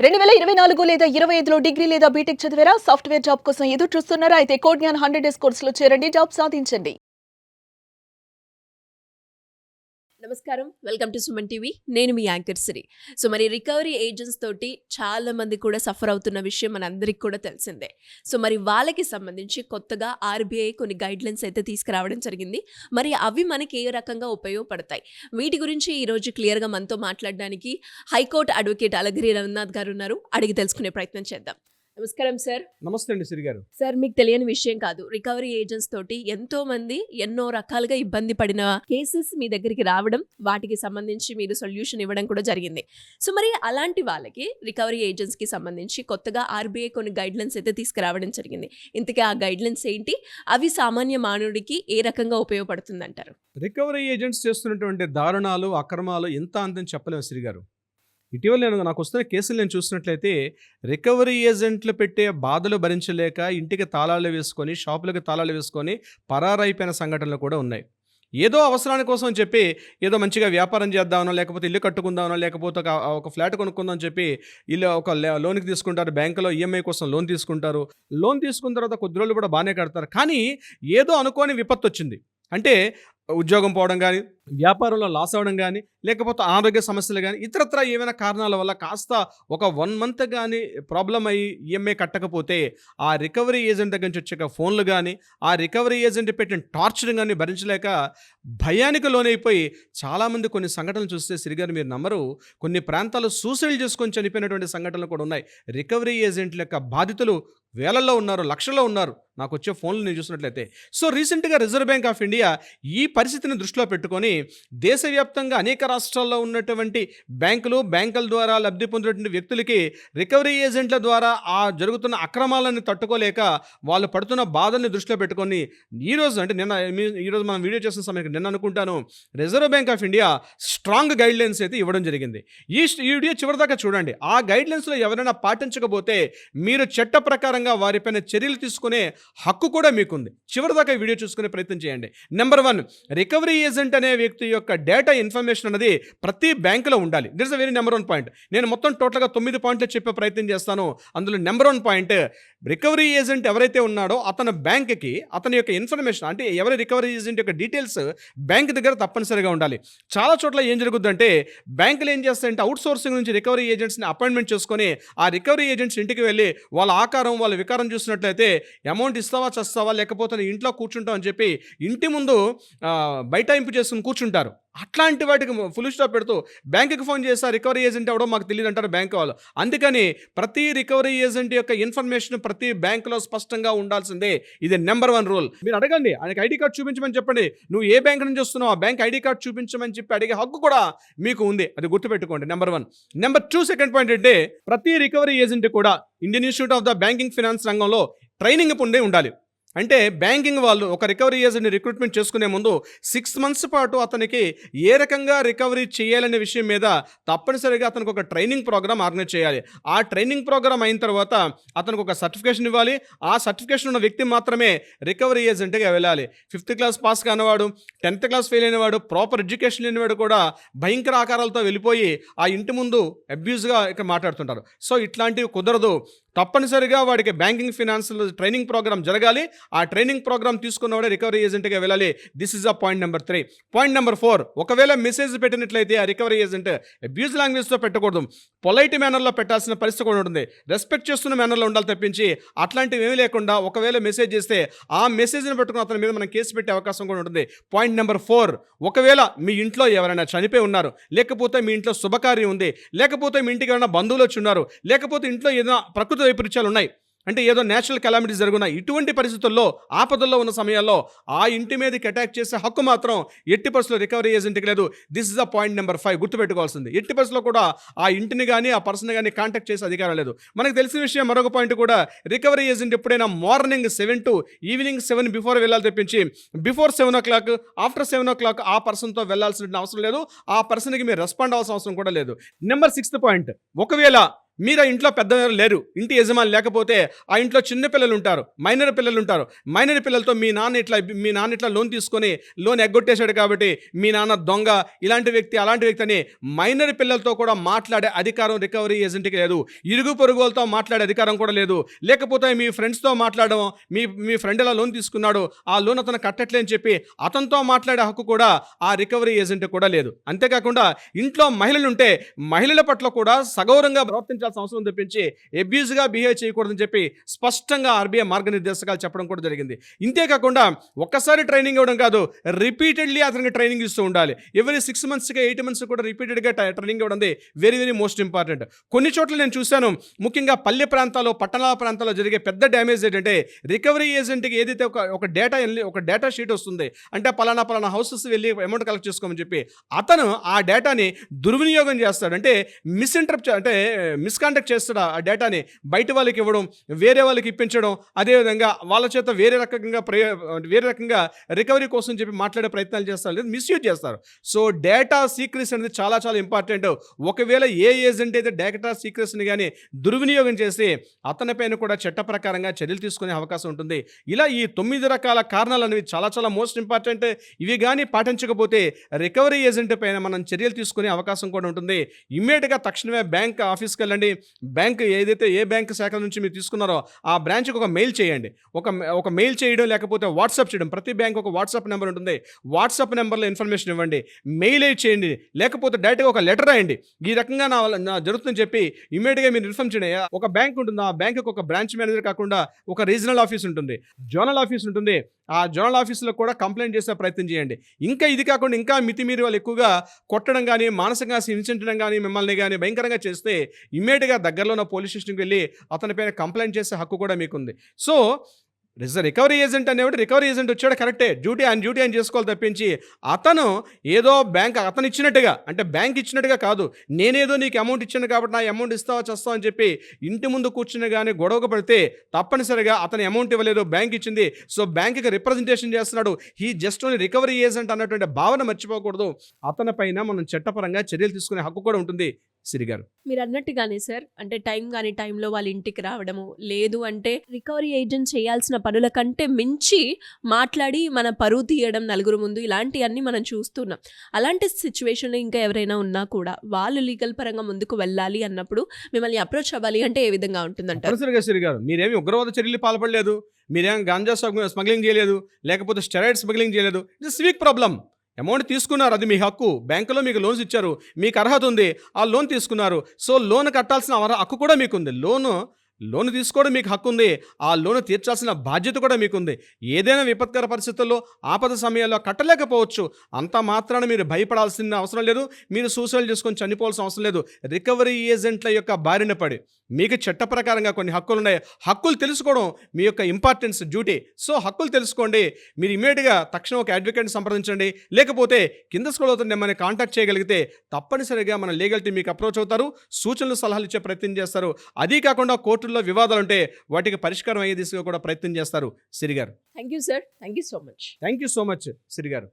2024 లేదా 25లో డిగ్రీ లేదా బీటెక్ చదివారా? సాఫ్ట్‌వేర్ జాబ్ కోసం ఎదురు చూస్తున్నారా? అయితే కోడ్‌జ్ఞాన్ 100 డేస్ కోర్సులో చేరండి. జాబ్ సాధించండి. నమస్కారం. Welcome to Suman TV. నేను మీ యాంకర్ సిరి. సో మరి రికవరీ ఏజెంట్స్ తోటి చాలా మంది కూడా సఫర్ అవుతున్న విషయం మనందరికీ కూడా తెలిసిందే. సో మరి వాళ్ళకి సంబంధించి కొత్తగా ఆర్‌బీఐ కొన్ని గైడ్‌లైన్స్ అయితే తీసుకురావడం జరిగింది. మరి అవి మనకి ఏ రకంగా ఉపయోగపడతాయి? వీటి గురించి ఈరోజు క్లియర్‌గా మనతో మాట్లాడడానికి హైకోర్టు అడ్వకేట్ అలగిరి రఘునాథ్ గారు ఉన్నారు. అడిగి తెలుసుకునే ప్రయత్నం చేద్దాం. నమస్కారం సార్. నమస్తే అండి సిరి గారు. సార్, మీకు తెలియని విషయం కాదు. రికవరీ ఏజెంట్స్ తోటి ఎంతో మంది ఎన్నో రకాలుగా ఇబ్బంది పడిన కేసెస్ మీ దగ్గరికి రావడం, వాటికి సంబంధించి మీరు సొల్యూషన్ ఇవ్వడం కూడా జరిగింది. సో మరి అలాంటి వాళ్ళకి రికవరీ ఏజెంట్స్ కి సంబంధించి కొత్తగా ఆర్‌బీఐ కొన్ని గైడ్లైన్స్ అయితే తీసుకురావడం జరిగింది. ఇంతకీ ఆ గైడ్లైన్స్ ఏంటి? అవి సామాన్య మానవుడికి ఏ రకంగా ఉపయోగపడుతుందంటారు? రికవరీ ఏజెంట్స్ చేస్తున్నటువంటి దారుణాలు, అక్రమాలు ఇంత అంతని చెప్పలేము సిరి గారు. ఇటీవల నాకు వస్తున్న కేసులు నేను చూసినట్లయితే రికవరీ ఏజెంట్లు పెట్టే బాధలు భరించలేక ఇంటికి తాళాలు వేసుకొని, షాపులకు తాళాలు వేసుకొని పరారైపోయిన సంఘటనలు కూడా ఉన్నాయి. ఏదో అవసరాని కోసం చెప్పి ఏదో మంచిగా వ్యాపారం చేద్దామనో, లేకపోతే ఇల్లు కట్టుకుందామనో, లేకపోతే ఒక ఫ్లాట్ కొనుక్కుందాం అని చెప్పి ఇల్లు ఒక లోన్కి తీసుకుంటారు. బ్యాంకులో ఈఎంఐ కోసం లోన్ తీసుకుంటారు. లోన్ తీసుకున్న తర్వాత కొద్ది రోజులు కూడా బాగానే కడతారు. కానీ ఏదో అనుకోని విపత్తు వచ్చింది. అంటే ఉద్యోగం పోవడం కానీ, వ్యాపారంలో లాస్ అవ్వడం కానీ, లేకపోతే ఆరోగ్య సమస్యలు కానీ, ఇతరత్రా ఏమైనా కారణాల వల్ల కాస్త ఒక 1 మంత్ కానీ ప్రాబ్లం అయ్యి ఈఎంఐ కట్టకపోతే ఆ రికవరీ ఏజెంట్ దగ్గర నుంచి వచ్చాక ఫోన్లు కానీ, ఆ రికవరీ ఏజెంట్ పెట్టిన టార్చర్ కానీ భరించలేక భయానికి లోనైపోయి చాలామంది కొన్ని సంఘటనలు చూస్తే సిరిగారు మీరు నమ్మరు, కొన్ని ప్రాంతాలు సూసైడ్ చేసుకొని చనిపోయినటువంటి సంఘటనలు కూడా ఉన్నాయి. రికవరీ ఏజెంట్ల యొక్క బాధితులు వేలల్లో ఉన్నారు, లక్షల్లో ఉన్నారు. నాకు వచ్చే ఫోన్లు నేను చూసినట్లయితే. సో రీసెంట్గా రిజర్వ్ బ్యాంక్ ఆఫ్ ఇండియా ఈ పరిస్థితిని దృష్టిలో పెట్టుకొని దేశవ్యాప్తంగా అనేక రాష్ట్రాల్లో ఉన్నటువంటి బ్యాంకుల ద్వారా లబ్ధి పొందినటువంటి వ్యక్తులకి రికవరీ ఏజెంట్ల ద్వారా ఆ జరుగుతున్న అక్రమాలను తట్టుకోలేక వాళ్ళు పడుతున్న బాధల్ని దృష్టిలో పెట్టుకొని ఈరోజు అంటే ఈరోజు మనం వీడియో చేసిన సమయానికి నిన్న అనుకుంటాను reserve bank of India strong guidelines అయితే ఇవ్వడం జరిగింది. ఈ వీడియో చివరిదాకా చూడండి. ఆ గైడ్లైన్స్లో ఎవరైనా పాటించకపోతే మీరు చట్ట ప్రకారంగా వారిపైన చర్యలు తీసుకునే హక్కు కూడా మీకుంది. చివరిదాకా వీడియో చూసుకునే ప్రయత్నం చేయండి. నెంబర్ 1, రికవరీ ఏజెంట్ అనే వ్యక్తి యొక్క డేటా ఇన్ఫర్మేషన్ అనేది ప్రతి బ్యాంకులో ఉండాలి. This is a very number 1 point. నేను మొత్తం టోటల్గా 9 పాయింట్లు చెప్పే ప్రయత్నం చేస్తాను. అందులో నెంబర్ 1 పాయింట్, రికవరీ ఏజెంట్ ఎవరైతే ఉన్నాడో అతని బ్యాంక్కి అతని యొక్క ఇన్ఫర్మేషన్ అంటే ఎవరి రికవరీ ఏజెంట్ యొక్క డీటెయిల్స్ బ్యాంక్ దగ్గర తప్పనిసరిగా ఉండాలి. చాలా చోట్ల ఏం జరుగుతుందంటే బ్యాంకులు ఏం చేస్తాయంటే అవుట్ సోర్సింగ్ నుంచి రికవరీ ఏజెంట్స్ని అపాయింట్మెంట్ చేసుకొని ఆ రికవరీ ఏజెంట్స్ ఇంటికి వెళ్ళి వాళ్ళ ఆకారం వాళ్ళ వికారం చూసినట్లయితే అమౌంట్ ఇస్తావా చస్తావా లేకపోతే ఇంట్లో కూర్చుంటావు అని చెప్పి ఇంటి ముందు బైటాయింపు చేసుకుని కూర్చుంటారు. అట్లాంటి వాటికి ఫుల్ స్టాప్ పెడుతూ బ్యాంకుకి ఫోన్ చేస్తా రికవరీ ఏజెంట్ ఎవడో మాకు తెలియదు అంటారు బ్యాంక్ వాళ్ళు. అందుకని ప్రతి రికవరీ ఏజెంట్ యొక్క ఇన్ఫర్మేషన్ ప్రతి బ్యాంకులో స్పష్టంగా ఉండాల్సిందే. ఇది నెంబర్ 1 రూల్. మీరు అడగండి, ఆయనకి ఐడి కార్డ్ చూపించమని చెప్పండి. నువ్వు ఏ బ్యాంక్ నుంచి వస్తున్నావు ఆ బ్యాంక్ ఐడి కార్డ్ చూపించమని చెప్పి అడిగే హక్కు కూడా మీకు ఉంది. అది గుర్తుపెట్టుకోండి. నెంబర్ 1. నెంబర్ 2 సెకండ్ పాయింట్ అంటే ప్రతి రికవరీ ఏజెంట్ కూడా Indian institute of the banking finance రంగంలో ట్రైనింగ్ పొందే ఉండాలి. అంటే బ్యాంకింగ్ వాళ్ళు ఒక రికవరీ ఏజెంట్ని రిక్రూట్మెంట్ చేసుకునే ముందు 6 మంత్స్ పాటు అతనికి ఏ రకంగా రికవరీ చేయాలనే విషయం మీద తప్పనిసరిగా అతనికి ఒక ట్రైనింగ్ ప్రోగ్రామ్ ఆర్గనైజ్ చేయాలి. ఆ ట్రైనింగ్ ప్రోగ్రామ్ అయిన తర్వాత అతనికి ఒక సర్టిఫికేషన్ ఇవ్వాలి. ఆ సర్టిఫికేషన్ ఉన్న వ్యక్తి మాత్రమే రికవరీ ఏజెంట్గా వెళ్ళాలి. 5th క్లాస్ పాస్ కానివాడు, 10th క్లాస్ ఫెయిల్ అయినవాడు, ప్రాపర్ ఎడ్యుకేషన్ లేనివాడు కూడా భయంకర ఆకారాలతో వెళ్ళిపోయి ఆ ఇంటి ముందు అబ్యూజ్గా ఇక్కడ మాట్లాడుతుంటారు. సో ఇట్లాంటివి కుదరదు. తప్పనిసరిగా వాడికి బ్యాంకింగ్ ఫైనాన్స్ ట్రైనింగ్ ప్రోగ్రామ్ జరగాలి. ఆ ట్రైనింగ్ ప్రోగ్రామ్ తీసుకున్నవాడే రికవరీ ఏజెంట్గా వెళ్ళాలి. This is a point number 3. Point number 4, ఒకవేళ మెసేజ్ పెట్టినట్లయితే ఆ రికవరీ ఏజెంట్ అబ్యూజ్ లాంగ్వేజ్తో పెట్టకూడదు. పొలైట్ మేనర్లో పెట్టాల్సిన పరిస్థితి కూడా ఉంటుంది. రెస్పెక్ట్ చేస్తున్న మేనర్లో ఉండాలి తప్పించి అట్లాంటివి ఏమీ లేకుండా ఒకవేళ మెసేజ్ చేస్తే ఆ మెసేజ్ని పెట్టుకుని అతని మీద మనం కేసు పెట్టే అవకాశం కూడా ఉంటుంది. పాయింట్ నెంబర్ 4, ఒకవేళ మీ ఇంట్లో ఎవరైనా చనిపోయి ఉన్నారు, లేకపోతే మీ ఇంట్లో శుభకార్యం ఉంది, లేకపోతే మీ ఇంటికి ఎవరైనా బంధువులు వచ్చి ఉన్నారు, లేకపోతే ఇంట్లో ఏదైనా ప్రకృతి వైపరీత్యాలు ఉన్నాయి, అంటే ఏదో నేచురల్ కెలామిటీస్ జరుగున్నాయి, ఇటువంటి పరిస్థితుల్లో ఆపదల్లో ఉన్న సమయాల్లో ఆ ఇంటి మీదకి అటాక్ చేసే హక్కు మాత్రం ఎట్టి పరిస్థితుల్లో రికవరీ ఏజెంట్కి లేదు. This is the point number 5. గుర్తుపెట్టుకోవాల్సింది. ఎట్టి పరిస్థితుల్లో కూడా ఆ ఇంటిని కానీ ఆ పర్సన్ కానీ కాంటాక్ట్ చేసే అధికారం లేదు. మనకు తెలిసిన విషయం మరొక పాయింట్ కూడా, రికవరీ ఏజెంట్ ఎప్పుడైనా మార్నింగ్ 7 to ఈవినింగ్ 7 బిఫోర్ వెళ్ళాలి తప్పించి బిఫోర్ 7 o'clock ఆఫ్టర్ 7 o'clock ఆ పర్సన్తో వెళ్ళాల్సిన అవసరం లేదు. ఆ పర్సన్కి మీరు రెస్పాండ్ అవ్వాల్సిన అవసరం కూడా లేదు. నెంబర్ 6th పాయింట్, ఒకవేళ మీరు ఆ ఇంట్లో పెద్దవారు లేరు, ఇంటి యజమాని లేకపోతే ఆ ఇంట్లో చిన్న పిల్లలు ఉంటారు, మైనర్ పిల్లలు ఉంటారు. మైనర్ పిల్లలతో మీ నాన్న ఇట్లా లోన్ తీసుకొని లోన్ ఎగ్గొట్టేశాడు కాబట్టి మీ నాన్న దొంగ, ఇలాంటి వ్యక్తి అలాంటి వ్యక్తి అని మైనర్ పిల్లలతో కూడా మాట్లాడే అధికారం రికవరీ ఏజెంట్కి లేదు. ఇరుగు పొరుగు వాళ్ళతో మాట్లాడే అధికారం కూడా లేదు. లేకపోతే మీ ఫ్రెండ్స్తో మాట్లాడడం, మీ ఫ్రెండ్ ఎలా లోన్ తీసుకున్నాడు, ఆ లోన్ అతను కట్టట్లే అని చెప్పి అతనితో మాట్లాడే హక్కు కూడా ఆ రికవరీ ఏజెంట్ కూడా లేదు. అంతేకాకుండా ఇంట్లో మహిళలు ఉంటే మహిళల పట్ల కూడా సగౌరవంగా ప్రవర్తించాల్సిన అవసరం తెప్పించి అబ్యూజ్గా బిహేవ్ చేయకూడదని చెప్పి స్పష్టంగా ఆర్బీఐ మార్గనిర్దేశకాలు చెప్పడం కూడా జరిగింది. ఇంతేకాకుండా ఒక్కసారి ట్రైనింగ్ ఇవ్వడం కాదు, రిపీటెడ్లీ అతనికి ట్రైనింగ్ ఇస్తూ ఉండాలి. ఎవ్రీ 6 monthsకి 8 months కూడా రిపీటెడ్గా ట్రైనింగ్ ఇవ్వడం వెరీ వెరీ మోస్ట్ ఇంపార్టెంట్. కొన్ని చోట్ల నేను చూశాను, ముఖ్యంగా పల్లె ప్రాంతాల్లో, పట్టణాల ప్రాంతాల్లో జరిగే పెద్ద డ్యామేజ్ ఏంటంటే రికవరీ ఏజెంట్కి ఏదైతే ఒక డేటా షీట్ వస్తుంది, అంటే పలానా హౌసెస్ వెళ్ళి అమౌంట్ కలెక్ట్ చేసుకోమని చెప్పి అతను ఆ డేటాని దుర్వినియోగం చేస్తాడు. అంటే మిస్కాండక్ట్ చేస్తాడు. ఆ డేటాని బయట వాళ్ళకి ఇవ్వడం, వేరే వాళ్ళకి ఇప్పించడం, అదేవిధంగా వాళ్ళ చేత వేరే రకంగా రికవరీ కోసం చెప్పి మాట్లాడే ప్రయత్నాలు చేస్తారు, లేదా మిస్యూజ్ చేస్తారు. సో డేటా సీక్రెసీ అనేది చాలా చాలా ఇంపార్టెంట్. ఒకవేళ ఏ ఏజెంట్ అయితే డేటా సీక్రెసీని కానీ దుర్వినియోగం చేసి అతనిపైన కూడా చట్ట ప్రకారంగా చర్యలు తీసుకునే అవకాశం ఉంటుంది. ఇలా ఈ 9 రకాల కారణాలు అనేవి చాలా చాలా మోస్ట్ ఇంపార్టెంట్. ఇవి కానీ పాటించకపోతే రికవరీ ఏజెంట్ పైన మనం చర్యలు తీసుకునే అవకాశం కూడా ఉంటుంది. ఇమ్మీడియట్గా తక్షణమే బ్యాంక్ ఆఫీస్కి వెళ్ళండి. ఏ బ్యాంక్ శాఖ నుంచి మీరు తీసుకున్నారో ఆ బ్రాంచ్కి ఒక మెయిల్ చేయండి. ఒక మెయిల్ చేయడం, లేకపోతే వాట్సాప్ చేయడం. ప్రతి బ్యాంక్ ఒక వాట్సాప్ నెంబర్ ఉంటుంది. వాట్సాప్ నెంబర్లో ఇన్ఫర్మేషన్ ఇవ్వండి, మెయిల్ చేయండి, లేకపోతే డైరెక్ట్గా ఒక లెటర్ రాయండి. ఈ రకంగా నా జరుగుతుందని చెప్పి ఇమ్మీడియట్గా మీరు ఇన్ఫార్మ్ చేయండి. ఒక బ్యాంక్ ఉంటుంది, ఆ బ్యాంకుకి ఒక బ్రాంచ్ మేనేజర్ కాకుండా ఒక రీజనల్ ఆఫీస్ ఉంటుంది, జోనల్ ఆఫీస్ ఉంటుంది. ఆ జోనల్ ఆఫీసులో కూడా కంప్లైంట్ చేసే ప్రయత్నం చేయండి. ఇంకా ఇది కాకుండా ఇంకా మితిమీరి వాళ్ళు ఎక్కువగా కొట్టడం కానీ, మానసికంగా హింసించడం కానీ, మిమ్మల్ని కానీ భయంకరంగా చేస్తే ఇమ్మీడియట్గా దగ్గరలో ఉన్న పోలీస్ స్టేషన్కి వెళ్ళి అతనిపైన కంప్లైంట్ చేసే హక్కు కూడా మీకుంది. సో రికవరీ ఏజెంట్ అనేవాడు, రికవరీ ఏజెంట్ వచ్చాడు కరెక్టే, డ్యూటీ ఆయన చేసుకోవాలి తప్పించి అతను ఏదో అతను ఇచ్చినట్టుగా, అంటే బ్యాంక్ ఇచ్చినట్టుగా కాదు, నేనేదో నీకు అమౌంట్ ఇచ్చాను కాబట్టి నా అమౌంట్ ఇస్తావా చేస్తావా అని చెప్పి ఇంటి ముందు కూర్చుని కానీ గొడవకు పడితే తప్పనిసరిగా అతని అమౌంట్ ఇవ్వలేదు, బ్యాంక్ ఇచ్చింది, సో బ్యాంక్కి రిప్రజెంటేషన్ చేస్తున్నాడు, he just only recovery agent అన్నటువంటి భావన మర్చిపోకూడదు. అతని పైన మనం చట్టపరంగా చర్యలు తీసుకునే హక్కు కూడా ఉంటుంది. సిరిగారు, మీరు అన్నట్టుగానే సార్, అంటే టైంలో వాళ్ళ ఇంటికి రావడము, లేదు అంటే రికవరీ ఏజెంట్ చేయాల్సిన పనుల కంటే మించి మాట్లాడి మన పరువు తీయడం నలుగురు ముందు, ఇలాంటివన్నీ మనం చూస్తున్నాం. అలాంటి సిచ్యువేషన్లో ఇంకా ఎవరైనా ఉన్నా కూడా వాళ్ళు లీగల్ పరంగా ముందుకు వెళ్ళాలి అన్నప్పుడు మిమ్మల్ని అప్రోచ్ అవ్వాలి అంటే ఏ విధంగా ఉంటుందంటారు? సిరిగారు, మీరేమి ఉగ్రవాద చర్యలు పాల్పడలేదు, మీరేం గాంజా స్మగ్లింగ్ చేయలేదు, లేకపోతే స్టెరాయిడ్ స్మగ్లింగ్ చేయలేదు. It's civic problem. అమౌంట్ తీసుకున్నారు, అది మీ హక్కు. బ్యాంకులో మీకు లోన్స్ ఇచ్చారు, మీకు అర్హత ఉంది, ఆ లోన్ తీసుకున్నారు. సో లోన్ కట్టాల్సిన హక్కు కూడా మీకుంది. లోన్ తీసుకోవడం మీకు హక్కు ఉంది, ఆ లోన్ తీర్చాల్సిన బాధ్యత కూడా మీకుంది. ఏదైనా విపత్కర పరిస్థితుల్లో, ఆపద సమయాల్లో కట్టలేకపోవచ్చు, అంత మాత్రాన మీరు భయపడాల్సిన అవసరం లేదు, మీరు సూసైడ్ చేసుకొని చనిపోవాల్సిన అవసరం లేదు. రికవరీ ఏజెంట్ల యొక్క బారిన పడి మీకు చట్ట ప్రకారంగా కొన్ని హక్కులు ఉన్నాయి. హక్కులు తెలుసుకోవడం మీ యొక్క ఇంపార్టెన్స్, డ్యూటీ. సో హక్కులు తెలుసుకోండి. మీరు ఇమీడియట్గా తక్షణం ఒక అడ్వకేట్ని సంప్రదించండి, లేకపోతే కింద స్క్రోల్ అవుతుంది మనని కాంటాక్ట్ చేయగలిగితే తప్పనిసరిగా మన లీగల్ టీం మీకు అప్రోచ్ అవుతారు, సూచనలు సలహాలు ఇచ్చే ప్రయత్నం చేస్తారు. అదీ కాకుండా కోర్టుల్లో వివాదాలు ఉంటే వాటికి పరిష్కారం అయ్యే దిశగా కూడా ప్రయత్నం చేస్తారు. సిరిగారు, thank you sir, thank you so much. Thank you so much సిరిగారు.